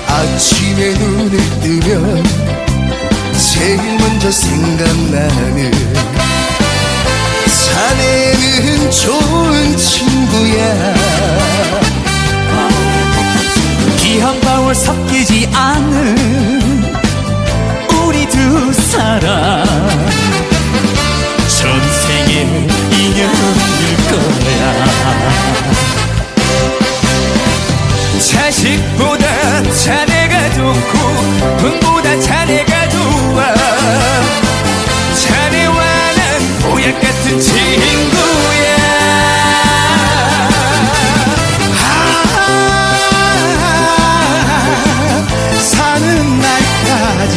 아침에 눈을 뜨면 제일 먼저 생각나는 자네는 좋은 친구야. 피 한 방울 섞이지 않은 우리 두 사람 전생의 인연일 거야. 자식보다 자네가 좋고 돈보다 자네가 좋아. 자네와 난 보약 같은 친구야. 사는 날까지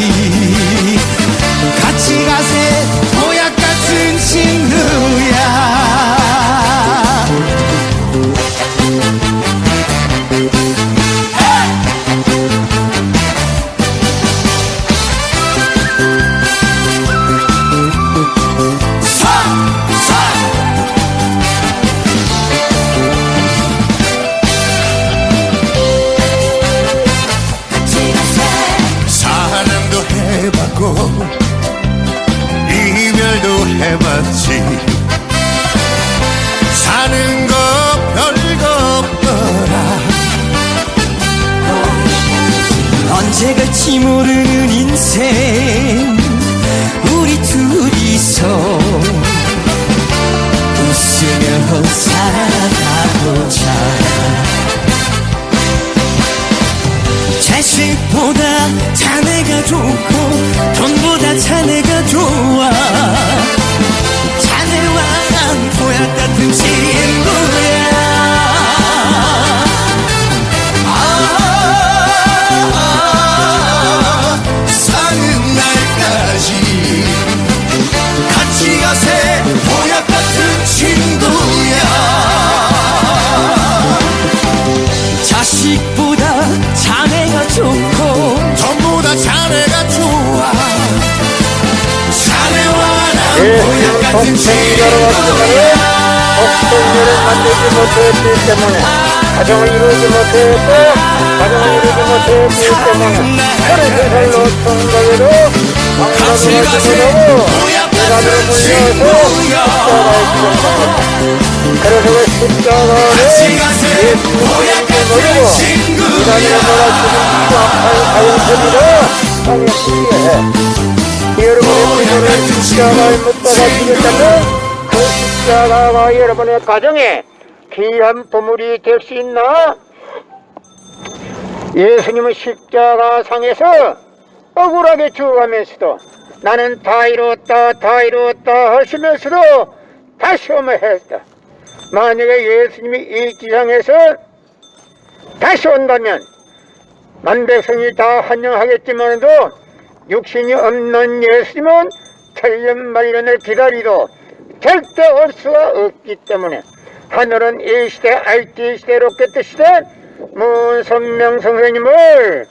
같이 가세 보약 같은 친구야. 해봤고 이별도 해봤지. 사는 거 별거 없더라. 언제 갈지 모르는 인생 우리 둘이서 웃으며 살아가보자. 자식보다 자네가 좋고 돈보다 자네가 좋아. 자네와 난 보약 같은 친구야. 사는 날까지 같이 가세 보약 같은 친구야. 자식보다 자네가 좋고 전보다 자네가 좋아. 자네와 난 보약 같은 친구야. 독생녀를 만들지 못했기 때문에 가정을 이루지 못했고 가정을 이루지 못했기 때문에 33살로 총각에도 방사선을 주문하고 계단으로 물려서 십자가에 죽었습니다. 그래서 그 십자가를 예수님께 모르고 계단으로 몰아치는 악한 가연습이라 당했기에 여러분의 부모를 십자가에 못 박아 죽였다면 그 십자가가 여러분의 가정에 귀한 보물이 될 수 있나? 예수님은 십자가 상에서 억울하게 죽어가면서도 나는 다 이루었다 다 이루었다 하시면서도 다시 오면 했다. 만약에 예수님이 이 지상에서 다시 온다면 만백성이 다 환영하겠지만도 육신이 없는 예수님은 천년만년을 기다리도 절대 올 수가 없기 때문에 하늘은 이 시대 IT 시대 로켓 시대 문선명 선생님을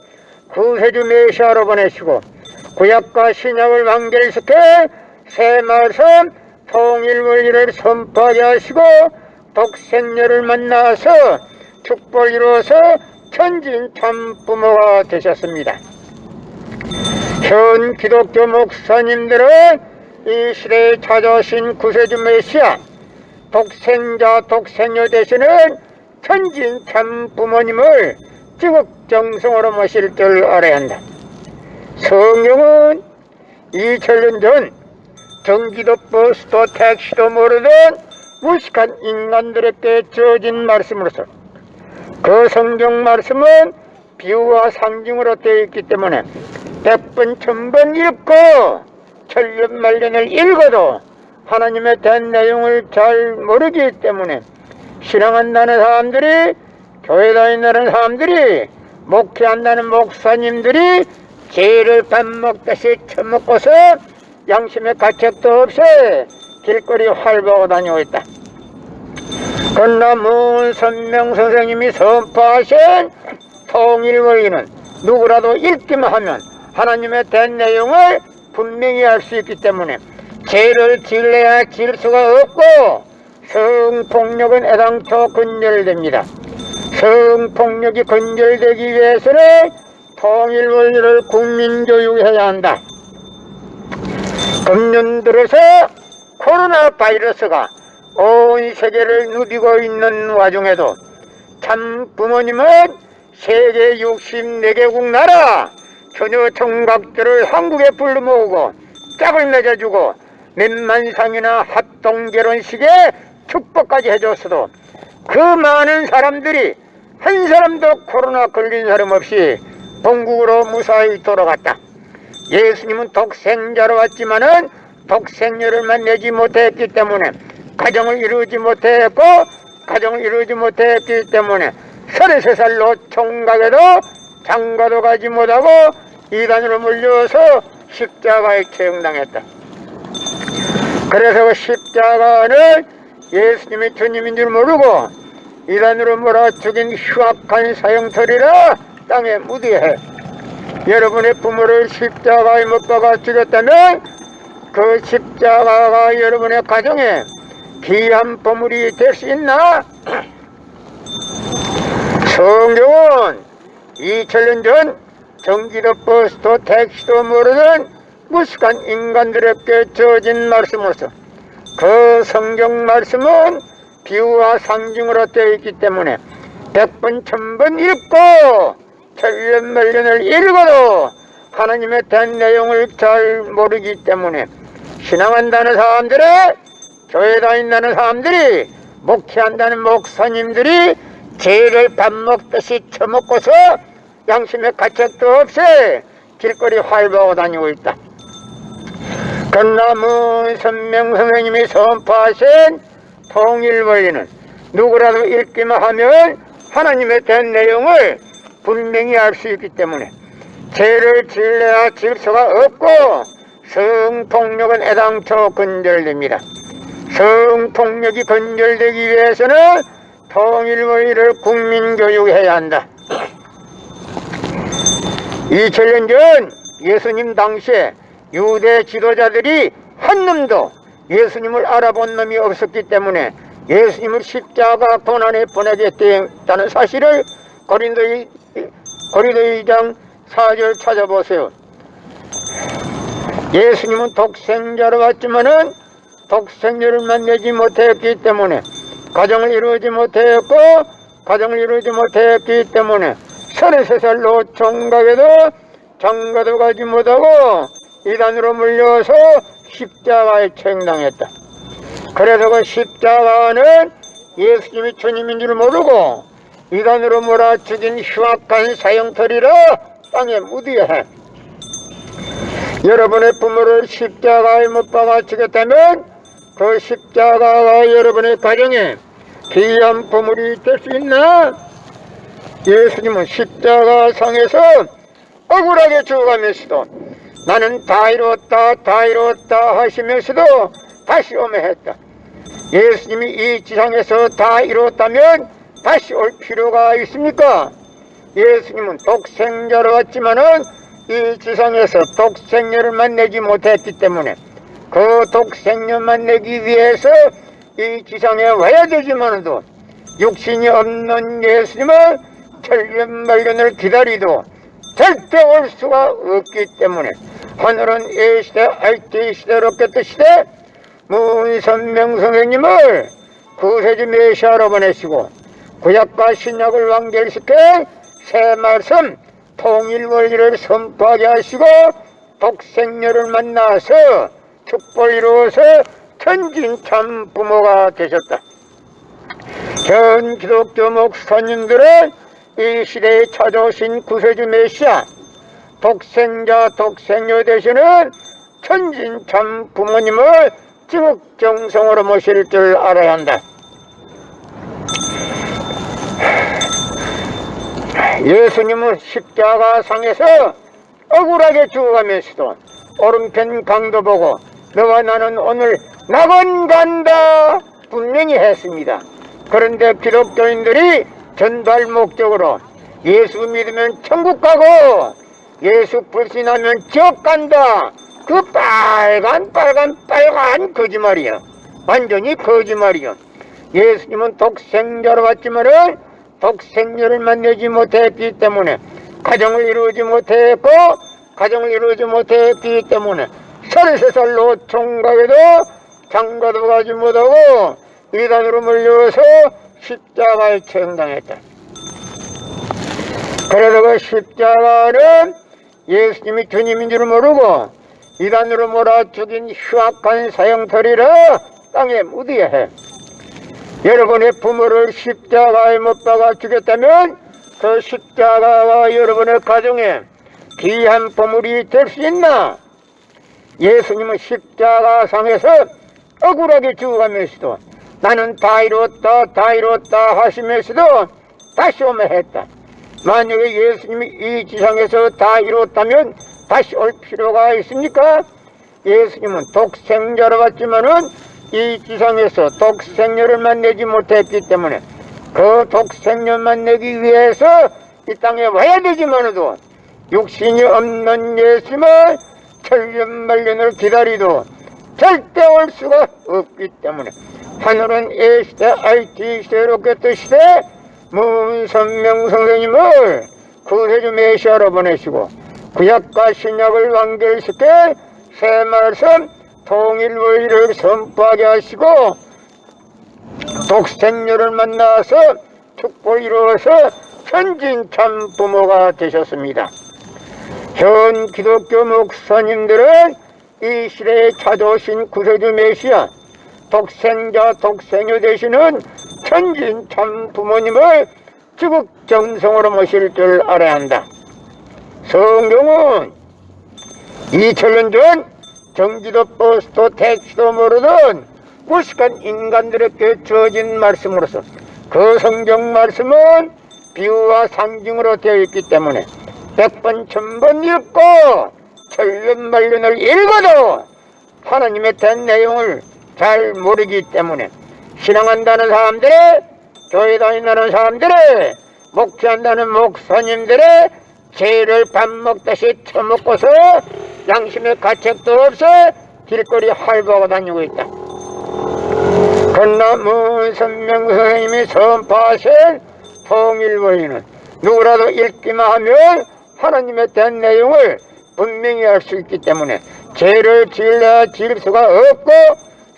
구세주 메시아로 보내시고 구약과 신약을 완결시켜 새 말씀 통일원리를 선포하게 하시고 독생녀를 만나서 축복을 이루어서 천진 참부모가 되셨습니다. 현 기독교 목사님들은 이 시대에 찾아오신 구세주 메시아 독생자 독생녀 되시는 천진 참부모님을 지극정성으로 모실 줄 알아야 한다. 성경은 2000년 전 전기도 버스도 택시도 모르던 무식한 인간들에게 주어진 말씀으로서 그 성경 말씀은 비유와 상징으로 되어 있기 때문에 100번 1000번 읽고 천년만년을 읽어도 하나님에 대한 내용을 잘 모르기 때문에 신앙한다는 사람들이 교회 다닌다는 사람들이 목회한다는 목사님들이 죄를 밥 먹듯이 처먹고서 양심의 가책도 없이 길거리 활보하고 다니고 있다. 그러나 문선명 선생님이 선포하신 통일원리는 누구라도 읽기만 하면 하나님의 된 내용을 분명히 알 수 있기 때문에 죄를 지을래야 지을 수가 없고 성폭력은 애당초 근절됩니다. 성폭력이 근절되기 위해서는 통일원리를 국민교육해야 한다. 금년 들어서 코로나 바이러스가 온 세계를 누비고 있는 와중에도 참 부모님은 세계 64개국 나라 처녀 총각들을 한국에 불러모으고 짝을 맺어주고 몇만상이나 합동결혼식에 축복까지 해줬어도 그 많은 사람들이 한 사람도 코로나 걸린 사람 없이 본국으로 무사히 돌아갔다. 예수님은 독생자로 왔지만은 독생녀를만 내지 못했기 때문에 가정을 이루지 못했고 가정을 이루지 못했기 때문에 33살로 총각에도 장가도 가지 못하고 이단으로 물려서 십자가에 처형당했다. 그래서 그 십자가는 예수님이 주님인 줄 모르고 이단으로 몰아 죽인 흉악한 사형터리라 땅에 묻어야 해. 여러분의 부모를 십자가에 못 박아 죽였다면 그 십자가가 여러분의 가정에 귀한 보물이 될 수 있나? 성경은 2000년 전 전기도 버스도 택시도 모르는 무식한 인간들에게 주어진 말씀으로서 그 성경 말씀은 비유와 상징으로 되어 있기 때문에 100번 1000번 읽고 천년만년을 읽어도 하나님의 된 내용을 잘 모르기 때문에 신앙한다는 사람들이 교회 다닌다는 사람들이 목회한다는 목사님들이 죄를 밥 먹듯이 처먹고서 양심의 가책도 없이 길거리 활보하고 다니고 있다. 그러나 문선명 선생님이 선포하신 통일원리는 누구라도 읽기만 하면 하나님의 된 내용을 분명히 알 수 있기 때문에 죄를 지을래야 지을 수가 없고 성폭력은 애당초 근절됩니다. 성폭력이 근절되기 위해서는 통일원리를 국민교육해야 한다. 2000년 전 예수님 당시에 유대 지도자들이 한 놈도 예수님을 알아본 놈이 없었기 때문에 예수님을 십자가 고난에 보내겠다는 사실을 고린도 2장 4절 찾아보세요. 예수님은 독생자로 왔지만은 독생녀를 만나지 못했기 때문에 가정을 이루지 못했고 가정을 이루지 못했기 때문에 33살로 총각에도 장가도 가지 못하고 이단으로 물려서 십자가에 처형당했다. 그래서 그 십자가는 예수님이 주님인 줄 모르고 이단으로 몰아 죽인 흉악한 사형터리라 땅에 묻어야 해. 여러분의 부모를 십자가에 못 박아 죽였다면 그 십자가가 여러분의 가정에 귀한 보물이 될 수 있나? 예수님은 십자가 상에서 억울하게 죽어가면서도 나는 다 이루었다 다 이루었다 하시면서도 다시 오며 했다. 예수님이 이 지상에서 다 이루었다면 다시 올 필요가 있습니까? 예수님은 독생자로 왔지만은 이 지상에서 독생녀를 내지 못했기 때문에 그 독생녀만 내기 위해서 이 지상에 와야 되지만도 육신이 없는 예수님은 천년만년을 기다리도 절대 올 수가 없기 때문에 하늘은 A시대, IT 시대, 로켓 시대 문선명 선생님을 구세주 메시아로 보내시고 구약과 신약을 완결시켜 새 말씀 통일원리를 선포하게 하시고 독생녀를 만나서 축복을 이루어서 천진참 부모가 되셨다. 전 기독교 목사님들은 이 시대에 찾아오신 구세주 메시아 독생자 독생녀 되시는 천진참 부모님을 지극정성으로 모실 줄 알아야 한다. 예수님은 십자가 상에서 억울하게 죽어가면서도 오른편 강도 보고 너와 나는 오늘 낙원 간다 분명히 했습니다. 그런데 기독교인들이 전달 목적으로 예수 믿으면 천국 가고 예수 불신하면 지옥 간다, 그 빨간 거짓말이야. 완전히 거짓말이야. 예수님은 독생자로 왔지만은 독생녀를 만나지 못했기 때문에 가정을 이루지 못했고 가정을 이루지 못했기 때문에 33살로 총각에도 장가도 가지 못하고 이단으로 몰려서 십자가에 처형당했다. 그래서 그 십자가는 예수님이 주님인 줄 모르고 이단으로 몰아 죽인 흉악한 사형터리라 땅에 묻어야 해. 여러분의 부모를 십자가에 못 박아 죽였다면 그 십자가가 여러분의 가정에 귀한 보물이 될 수 있나? 예수님은 십자가상에서 억울하게 죽어가면서도 나는 다 이뤘다 하시면서도 다시 오면 했다. 만약에 예수님이 이 지상에서 다 이뤘다면 다시 올 필요가 있습니까? 예수님은 독생자로 왔지만은 이 지상에서 독생녀를 만나지 못했기 때문에 그 독생녀 만나기 위해서 이 땅에 와야 되지만도 육신이 없는 예수님은 천년만년을 기다리도 절대 올 수가 없기 때문에 하늘은 A시대, IT 시대, 로켓 시대 문선명 선생님을 구세주 메시아로 보내시고 구약과 신약을 완결시켜 새 말씀 통일의를 선포하게 하시고 독생녀를 만나서 축복을 이루어서 천진 참 부모가 되셨습니다. 현 기독교 목사님들은 이 시대에 찾아오신 구세주 메시아 독생자 독생녀 되시는 천진 참 부모님을 지극정성으로 모실 줄 알아야 한다. 성경은 2000년 전 전기도 버스도 택시도 모르던 무식한 인간들에게 주어진 말씀으로서 그 성경 말씀은 비유와 상징으로 되어 있기 때문에 100번 1000번 읽고 천년만년을 읽어도 하나님의 된 내용을 잘 모르기 때문에 신앙한다는 사람들의 교회 다닌다는 사람들의 목회한다는 목사님들의 죄를 밥 먹듯이 처먹고서 양심의 가책도 없어 길거리 할보하고 다니고 있다. 그러나 문선명 선생님이 선포하신 통일원리는 누구라도 읽기만 하면 하나님의 된 내용을 분명히 알 수 있기 때문에 죄를 지으려 지을 수가 없고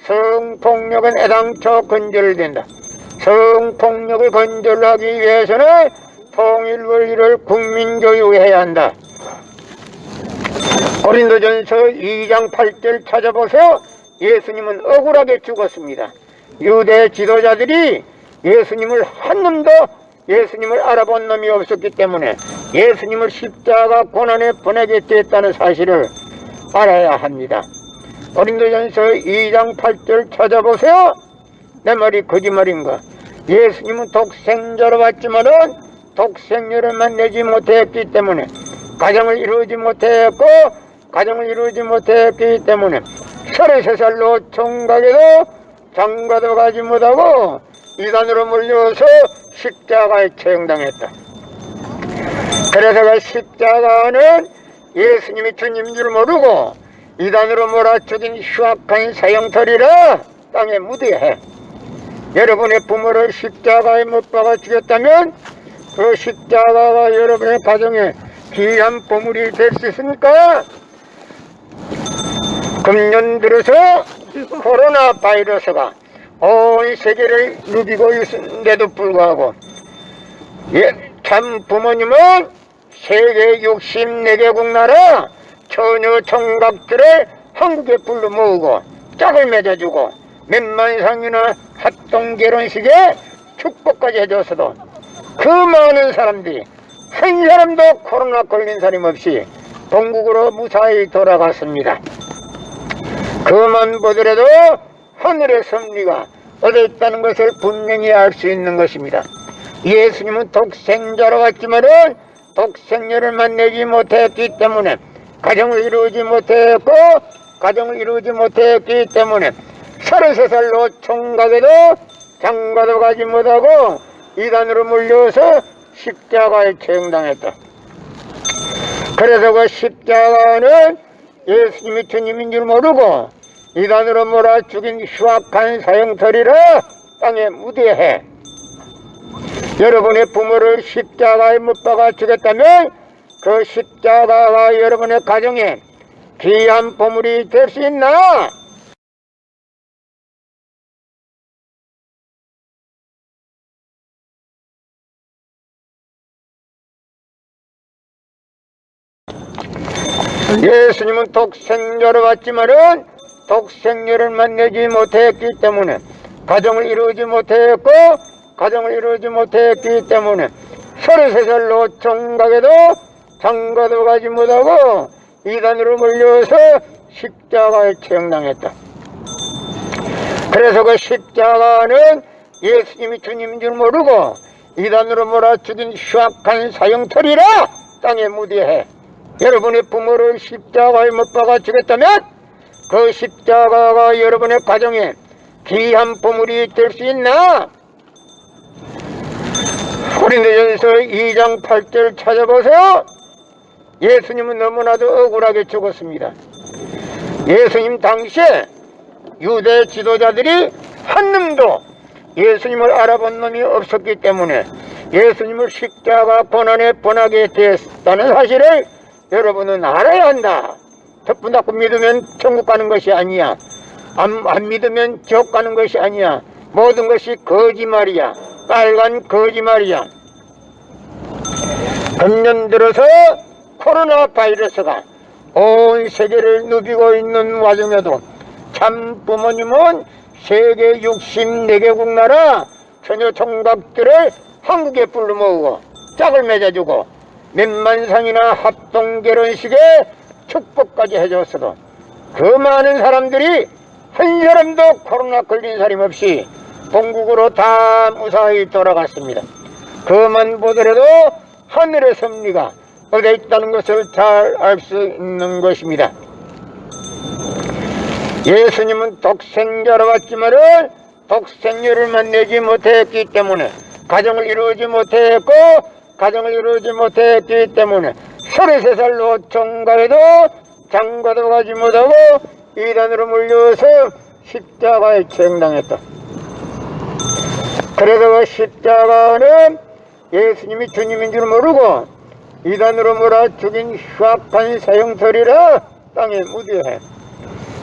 성폭력은 애당초 건절된다. 성폭력을 건절하기 위해서는 통일원리를 국민교육해야 한다. 고린도전서 2장 8절 찾아보세요. 예수님은 억울하게 죽었습니다. 유대 지도자들이 예수님을 한 놈도 예수님을 알아본 놈이 없었기 때문에 예수님을 십자가 고난에 보내게 됐다는 사실을 알아야 합니다. 고린도전서 2장 8절 찾아보세요. 내 말이 거짓말인가? 예수님은 독생자로 왔지만은 독생녀를 만나지 못했기 때문에 가정을 이루지 못했고 가정을 이루지 못했기 때문에 33살로 총각에도 장가도 가지 못하고 이단으로 몰려서 십자가에 처형당했다. 그래서 그 십자가는 예수님이 주님인 줄 모르고 이단으로 몰아죽인 흉악한 사형터리라 땅에 묻어야 해. 여러분의 부모를 십자가에 못 박아 죽였다면 그 십자가가 여러분의 가정에 귀한 보물이 될 수 있습니까? 금년 들어서 코로나 바이러스가 온 세계를 누비고 있는데도 불구하고 참 부모님은 세계 64개국 나라 처녀 총각들을 한국에 불러 모으고 짝을 맺어주고 몇만 상이나 합동 결혼식에 축복까지 해줘서도 그 많은 사람들이 한 사람도 코로나 걸린 사람 없이 본국으로 무사히 돌아갔습니다. 그만 보더라도 하늘의 섭리가 어디 있다는 것을 분명히 알 수 있는 것입니다. 예수님은 독생자로 왔지만은 독생녀를 만나지 못했기 때문에 가정을 이루지 못했고 가정을 이루지 못했기 때문에 33살로 총각에도 장가도 가지 못하고 이단으로 물려서 십자가에 처형당했다. 그래서 그 십자가는 예수님이 주님인 줄 모르고 이단으로 몰아 죽인 흉악한 사형터리라 땅에 무대해 여러분의 부모를 십자가에 못 박아 죽였다면 그 십자가가 여러분의 가정에 귀한 보물이 될 수 있나? 예수님은 독생자로 왔지만은 독생녀를 만나지 못했기 때문에 가정을 이루지 못했고 가정을 이루지 못했기 때문에 33살로 총각에도 장가도 가지 못하고 이단으로 물려서 십자가에 처형당했다. 그래서 그 십자가는 예수님이 주님인 줄 모르고 이단으로 몰아 죽인 흉악한 사형터리라 땅에 무대해 여러분의 부모를 십자가에 못 박아 죽였다면 그 십자가가 여러분의 가정에 귀한 보물이 될 수 있나? 고린도전서 2장 8절 찾아보세요. 예수님은 너무나도 억울하게 죽었습니다. 예수님 당시에 유대 지도자들이 한 놈도 예수님을 알아본 놈이 없었기 때문에 예수님을 십자가 고난에 보내게 됐다는 사실을 여러분은 알아야 한다. 덕분 닫고 믿으면 천국 가는 것이 아니야. 안 믿으면 지옥 가는 것이 아니야. 모든 것이 거짓말이야. 빨간 거짓말이야. 금년 들어서 코로나 바이러스가 온 세계를 누비고 있는 와중에도 참 부모님은 세계 64개국 나라 처녀 총각들을 한국에 불러 모으고 짝을 맺어주고 몇만상이나 합동결혼식에 축복까지 해줬어도 그 많은 사람들이 한 사람도 코로나 걸린 사람 없이 본국으로 다 무사히 돌아갔습니다. 그만 보더라도 하늘의 섭리가 어디에 있다는 것을 잘 알 수 있는 것입니다. 예수님은 독생자로 왔지만은 독생녀를 만나지 못했기 때문에 가정을 이루지 못했고 가정을 이루지 못했기 때문에 33살로 총각에도 장가도 가지 못하고 이단으로 물려서 십자가에 처형당했다. 그래서 그 십자가는 예수님이 주님인 줄 모르고 이단으로 몰아 죽인 흉악한 사형터리라 땅에 무대해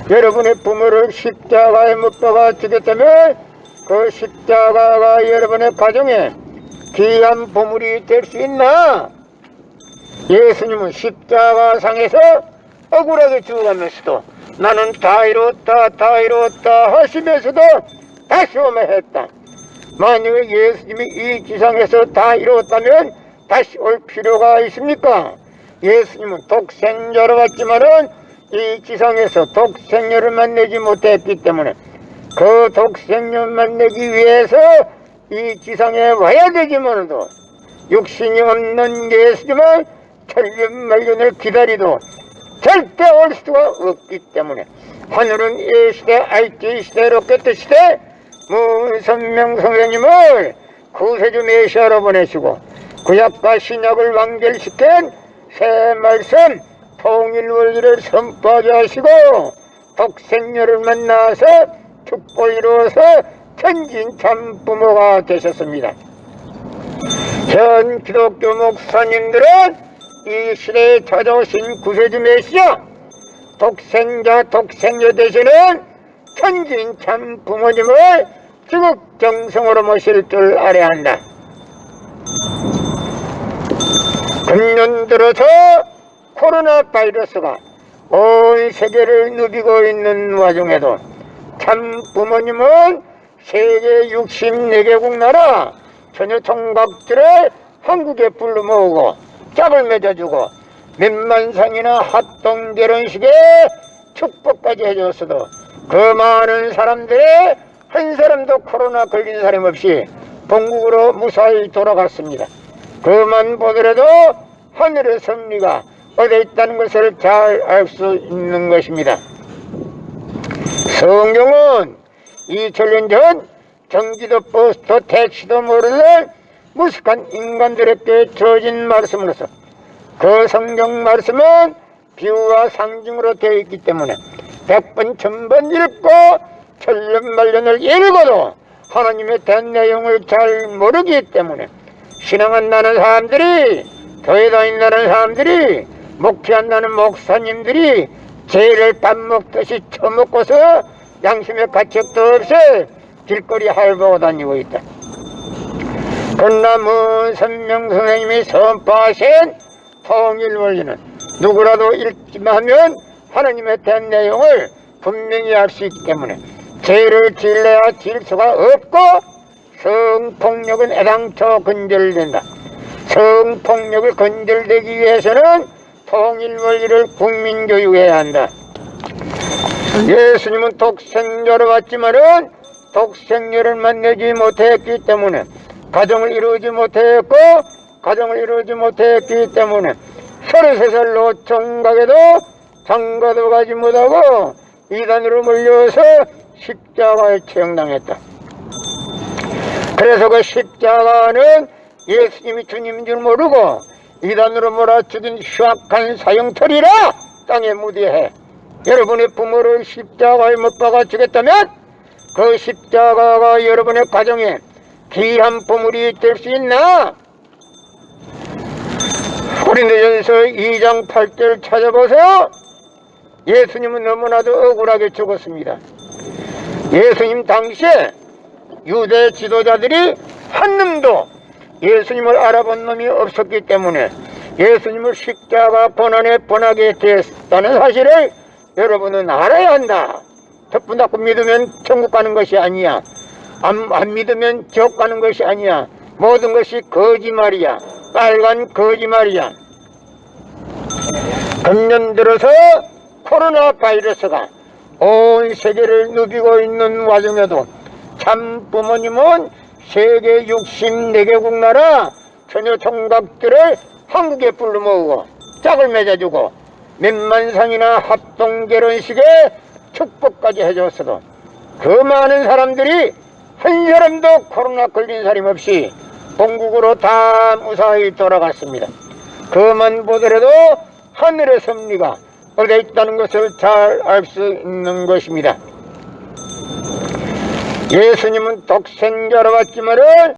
여러분의 부모를 십자가에 못 박아 죽였다면 그 십자가가 여러분의 가정에 귀한 보물이 될 수 있나? 예수님은 십자가상에서 억울하게 죽어가면서도 나는 다 이루었다 하시면서도 다시 오면 했다. 만약에 예수님이 이 지상에서 다 이루었다면 다시 올 필요가 있습니까? 예수님은 독생자로 왔지만은 이 지상에서 독생녀를 만나지 못했기 때문에 그 독생녀를 만나기 위해서 이 지상에 와야 되지만도 육신이 없는 예수님은 천년만년을 기다리도 절대 올 수가 없기 때문에 하늘은 이 시대 IT 시대 로켓 시대 문선명 선생님을 구세주 메시아로 보내시고 구약과 신약을 완결시킨 새 말씀 통일 원리를 선포하게 하시고 독생녀를 만나서 축복을 이루어서 천진 참 부모가 되셨습니다. 현 기독교 목사님들은 이 시대에 찾아오신 구세주 메시아 독생자 독생녀 되시는 천진 참 부모님을 지극정성으로 모실 줄 알아야 한다. 금년 들어서 코로나 바이러스가 온 세계를 누비고 있는 와중에도 참 부모님은 세계 64개국 나라 처녀 총각들을 한국에 불러 모으고 짝을 맺어주고 몇만상이나 합동 결혼식에 축복까지 해줬어도 그 많은 사람들의 한 사람도 코로나 걸린 사람 없이 본국으로 무사히 돌아갔습니다. 그만 보더라도 하늘의 섭리가 어디에 있다는 것을 잘 알 수 있는 것입니다. 성경은 2000년 전 경기도 버스도 택시도 모르는 무식한 인간들에게 주어진 말씀으로서 그 성경 말씀은 비유와 상징으로 되어 있기 때문에 100번 1000번 읽고 천년만년을 읽어도 하나님의 된 내용을 잘 모르기 때문에 신앙한다는 사람들이, 교회 다닌다는 사람들이, 목회한다는 목사님들이 죄를 밥 먹듯이 처먹고서 양심의 가책도 없이 길거리 할보고 다니고 있다. 그러나 문선명 선생님이 선포하신 통일원리는 누구라도 읽기만 하면 하나님의 된 내용을 분명히 알 수 있기 때문에 죄를 지을래야 지을 수가 없고 성폭력은 애당초 근절된다. 성폭력을 근절되기 위해서는 통일원리를 국민교육해야 한다. 예수님은 독생자로 왔지만은 독생자를 내지 못했기 때문에 가정을 이루지 못했고 가정을 이루지 못했기 때문에 33살로 총각에도 장가도 가지 못하고 이단으로 몰려서 십자가에 처형당했다. 그래서 그 십자가는 예수님이 주님인 줄 모르고 이단으로 몰아 죽인 흉악한 사형털이라 땅에 무디해. 여러분의 부모를 십자가에 못 박아 죽였다면 그 십자가가 여러분의 가정에 귀한 보물이 될 수 있나? 고린도전서 2장 8절 찾아보세요. 예수님은 너무나도 억울하게 죽었습니다. 예수님 당시에 유대 지도자들이 한 놈도 예수님을 알아본 놈이 없었기 때문에 예수님을 십자가 고난에 번하게 됐다는 사실을 여러분은 알아야 한다. 덕분 닫고 믿으면 천국 가는 것이 아니야. 안 믿으면 지옥 가는 것이 아니야. 모든 것이 거짓말이야. 빨간 거짓말이야. 금년 들어서 코로나 바이러스가 온 세계를 누비고 있는 와중에도 참 부모님은 세계 64개국 나라 처녀 총각들을 한국에 불러모으고 짝을 맺어주고 몇만상이나 합동결혼식에 축복까지 해줬어도 그 많은 사람들이 한 사람도 코로나 걸린 사람 없이 본국으로 다 무사히 돌아갔습니다. 그만 보더라도 하늘의 섭리가 어디에 있다는 것을 잘 알 수 있는 것입니다. 예수님은 독생자로 왔지만은